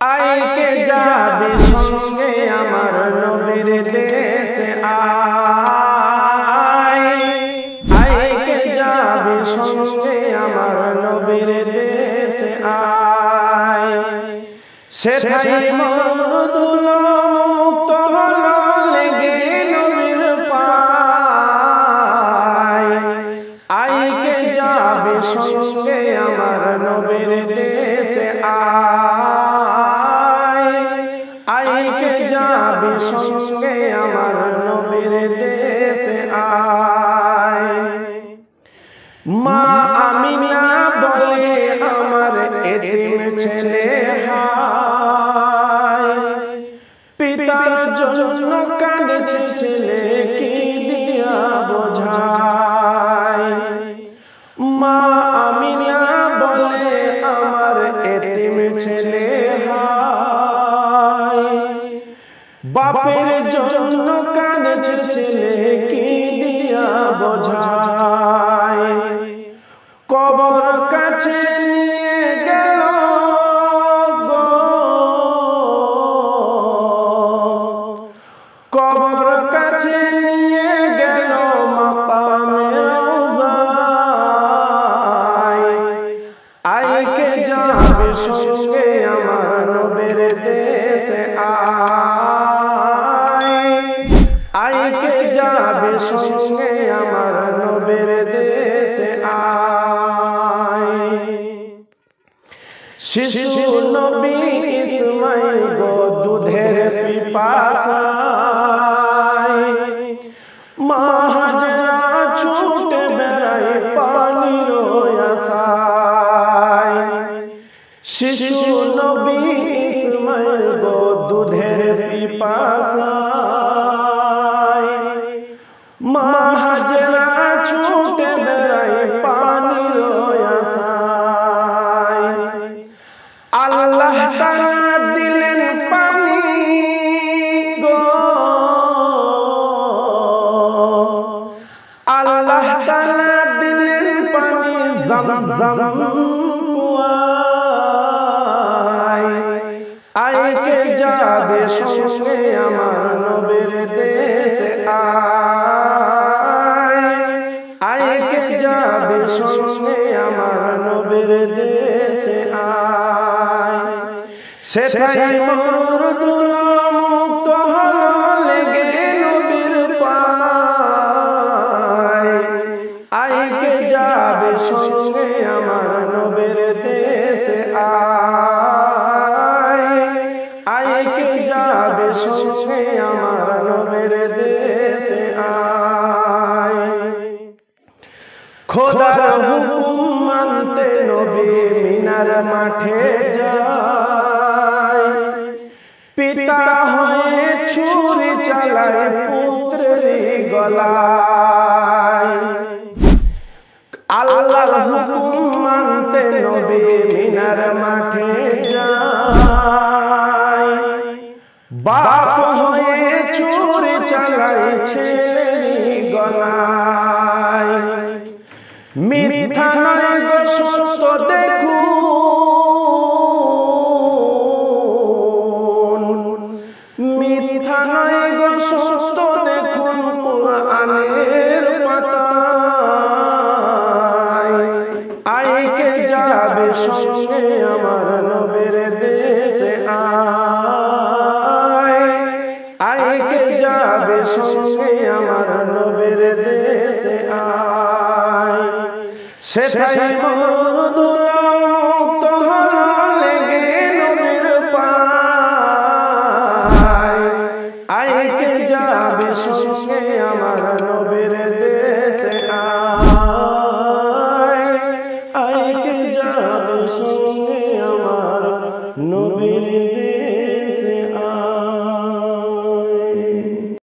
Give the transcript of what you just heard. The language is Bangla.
আইকে যাবে সঙ্গে আমার নবীর দেশে আইকে যাবে সঙ্গে আমার নবীর দেশে সেটাই মরদুল মুক্ত হলো লেগে নবীর পায় আইকে যাবে সঙ্গে আমার নবীর দেশে আইকে যাবে সঙ্গে আমার নবীর দেশে মা আমিনা বলে আমার এতিম ছেলে পিতার জন্য কাঁদছে ছেলে কি দিয়া বোঝায় মা আমিনা বলে আমার এতিম ছেলে বাপের জন্য কাঁদছে ছেলে কি দিয়া বোঝায় কবর কাছে নিয়ে গেল কবর কাছে নিয়ে গেল মাকামে রওজায় আইকে যাবে সঙ্গে আমার নবীর দেশে আইকে যাবে সঙ্গে আমার নবীর দেশে শিশু নবী ইসমাইল গো দুধের পিপাসায় মা হাজরা ছুটে বেড়ায় পানির আশায় শিশু নবী ইসমাইল গো দুধের পিপাসায় মা হাজরা ছুটে বেড়ায় পানির আশায় আল্লাহ তাআলা দিলেন পানি গো আল্লাহ তাআলা দিলেন পানি zamzam কুয়ায় আইকে যাবে সঙ্গে আমার নবীর দেশে আইকে যাবে সঙ্গে আমার নবীর দেশে সেটাই মরদুল মুক্ত হলো লেগে নবীর পায় আইকে যাবে সঙ্গে আমার নবীর দেশে আইকে যাবে সঙ্গে আমার নবীর দেশে খোদার হুকুম মানতে নবী মিনার মাঠে যায় পিতা হয়ে ছুরি চালায় পুত্রের গলায় আল্লাহর হুকুম মানতে নবী মিনার মাঠে যায় বাপ হয়ে ছুরি চালায় ছেলের গলায় মিথ্যা নয় গো সত্য দেখুন মিথ্যা নয় গো সত্য দেখুন কোরআনের পাতায় আইকে যাবে সঙ্গে আমার নবীর দেশে আইকে যাবে সঙ্গে আমার নবীর দেশে সেটাই মরদুল মুক্ত হলো লেগে নবীর পায় আইকে যাবে সঙ্গে আমার নবীর দেশে আইকে যাবে সঙ্গে আমার নবীর